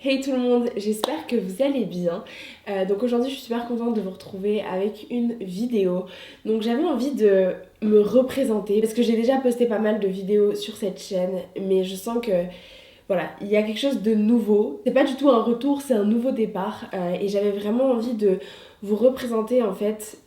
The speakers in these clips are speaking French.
Hey tout le monde, j'espère que vous allez bien. Donc aujourd'hui je suis super contente de vous retrouver avec une vidéo. Donc j'avais envie de me représenter parce que j'ai déjà posté pas mal de vidéos sur cette chaîne, mais je sens que voilà, il y a quelque chose de nouveau. C'est pas du tout un retour, c'est un nouveau départ. Et j'avais vraiment envie de vous représenter en fait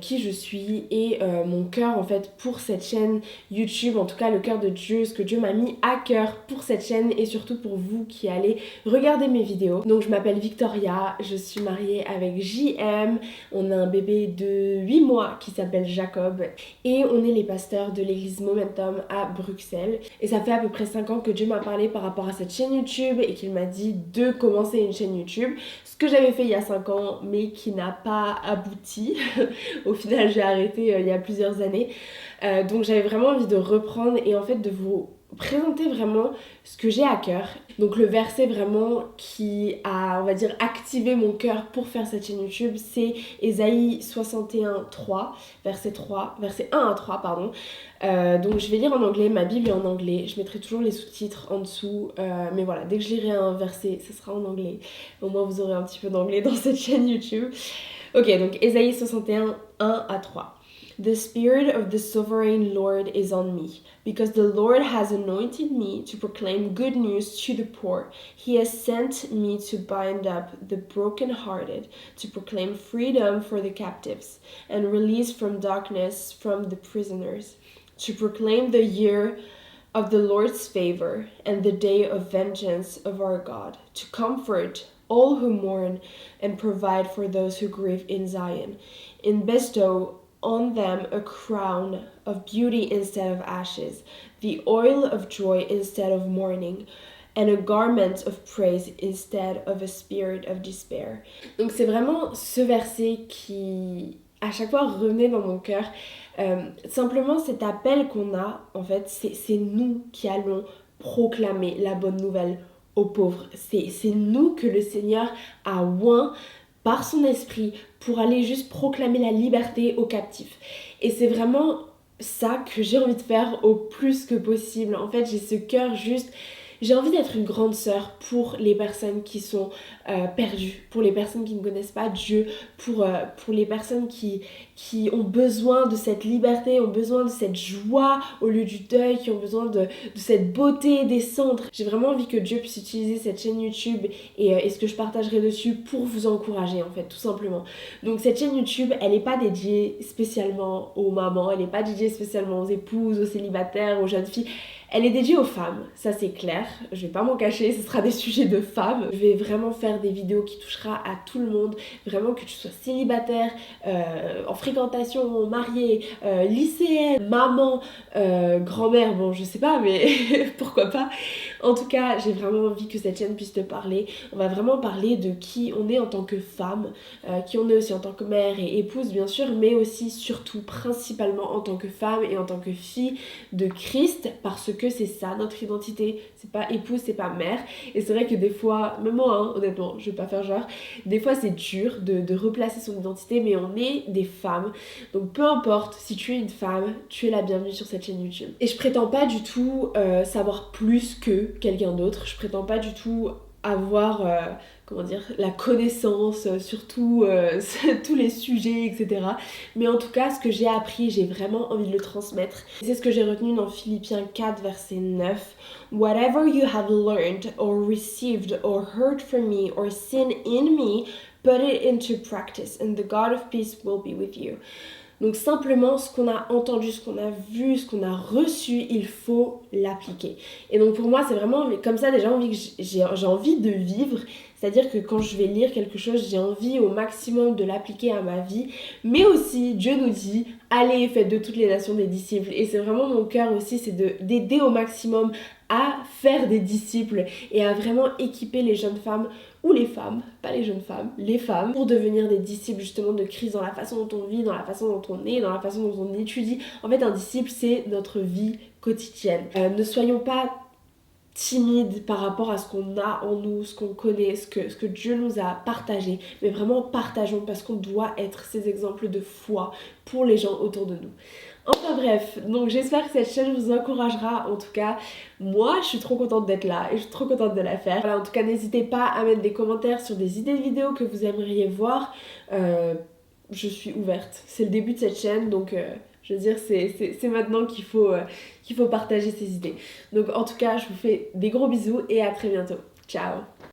qui je suis et mon cœur en fait pour cette chaîne YouTube, en tout cas le cœur de Dieu, ce que Dieu m'a mis à cœur pour cette chaîne et surtout pour vous qui allez regarder mes vidéos. Donc je m'appelle Victoria, je suis mariée avec JM, on a un bébé de 8 mois qui s'appelle Jacob et on est les pasteurs de l'église Momentum à Bruxelles. Et ça fait à peu près 5 ans que Dieu m'a parlé par rapport à cette chaîne YouTube et qu'il m'a dit de commencer une chaîne YouTube. Ce que j'avais fait il y a 5 ans mais qui n'a pas abouti. Au final j'ai arrêté il y a plusieurs années. Donc j'avais vraiment envie de reprendre et en fait de vous présenter vraiment ce que j'ai à cœur. Donc le verset vraiment qui a, on va dire, activé mon cœur pour faire cette chaîne YouTube, c'est Ésaïe 61:3, verset 1 à 3, pardon. Donc je vais lire en anglais, ma Bible est en anglais, je mettrai toujours les sous-titres en dessous, mais voilà, dès que je lirai un verset, ce sera en anglais. Au moins vous aurez un petit peu d'anglais dans cette chaîne YouTube. Ok, donc Ésaïe 61, 1 à 3. The Spirit of the Sovereign Lord is on me, because the Lord has anointed me to proclaim good news to the poor. He has sent me to bind up the brokenhearted, to proclaim freedom for the captives, and release from darkness from the prisoners, to proclaim the year of the Lord's favor and the day of vengeance of our God, to comfort all who mourn and provide for those who grieve in Zion, and bestow on them a crown of beauty instead of ashes, the oil of joy instead of mourning, and a garment of praise instead of a spirit of despair. Donc c'est vraiment ce verset qui à chaque fois revenait dans mon cœur. Simplement cet appel qu'on a, en fait, c'est nous qui allons proclamer la bonne nouvelle aux pauvres. C'est nous que le Seigneur a oint par son esprit pour aller juste proclamer la liberté aux captifs. Et c'est vraiment ça que j'ai envie de faire au plus que possible. En fait, j'ai ce cœur juste... J'ai envie d'être une grande sœur pour les personnes qui sont perdues, pour les personnes qui ne connaissent pas Dieu, pour les personnes qui ont besoin de cette liberté, ont besoin de cette joie au lieu du deuil, qui ont besoin de cette beauté des cendres. J'ai vraiment envie que Dieu puisse utiliser cette chaîne YouTube et ce que je partagerai dessus pour vous encourager en fait, tout simplement. Donc cette chaîne YouTube, elle n'est pas dédiée spécialement aux mamans, elle n'est pas dédiée spécialement aux épouses, aux célibataires, aux jeunes filles. Elle est dédiée aux femmes, ça c'est clair, je vais pas m'en cacher, ce sera des sujets de femmes. Je vais vraiment faire des vidéos qui touchera à tout le monde, vraiment que tu sois célibataire, en fréquentation, mariée, lycéenne, maman, grand-mère, bon je sais pas mais pourquoi pas. En tout cas, j'ai vraiment envie que cette chaîne puisse te parler. On va vraiment parler de qui on est en tant que femme, qui on est aussi en tant que mère et épouse bien sûr, mais aussi surtout principalement en tant que femme et en tant que fille de Christ, parce que c'est ça notre identité. C'est pas épouse, c'est pas mère. Et c'est vrai que des fois, même moi hein, honnêtement, je vais pas faire genre, des fois c'est dur de replacer son identité, mais on est des femmes. Donc peu importe, si tu es une femme, tu es la bienvenue sur cette chaîne YouTube. Et je prétends pas du tout savoir plus que quelqu'un d'autre. Je prétends pas du tout avoir comment dire, la connaissance sur tous les sujets, etc. Mais en tout cas, ce que j'ai appris, j'ai vraiment envie de le transmettre. C'est ce que j'ai retenu dans Philippiens 4, verset 9. Whatever you have learned or received or heard from me or seen in me, put it into practice and the God of peace will be with you. Donc simplement, ce qu'on a entendu, ce qu'on a vu, ce qu'on a reçu, il faut l'appliquer. Et donc pour moi, c'est vraiment comme ça déjà j'ai envie de vivre. C'est-à-dire que quand je vais lire quelque chose, j'ai envie au maximum de l'appliquer à ma vie. Mais aussi, Dieu nous dit, allez, faites de toutes les nations des disciples. Et c'est vraiment mon cœur aussi, c'est d'aider au maximum à faire des disciples et à vraiment équiper les jeunes femmes ou les femmes, pas les jeunes femmes, les femmes, pour devenir des disciples justement de Christ dans la façon dont on vit, dans la façon dont on est, dans la façon dont on étudie. En fait, un disciple, c'est notre vie quotidienne. Ne soyons pas timide par rapport à ce qu'on a en nous, ce qu'on connaît, ce que Dieu nous a partagé. Mais vraiment partageons parce qu'on doit être ces exemples de foi pour les gens autour de nous. Enfin bref, donc j'espère que cette chaîne vous encouragera. En tout cas, moi je suis trop contente d'être là et je suis trop contente de la faire. Voilà, en tout cas n'hésitez pas à mettre des commentaires sur des idées de vidéos que vous aimeriez voir. Je suis ouverte, c'est le début de cette chaîne, donc je veux dire c'est maintenant qu'il faut partager ces idées. Donc en tout cas je vous fais des gros bisous et à très bientôt. Ciao.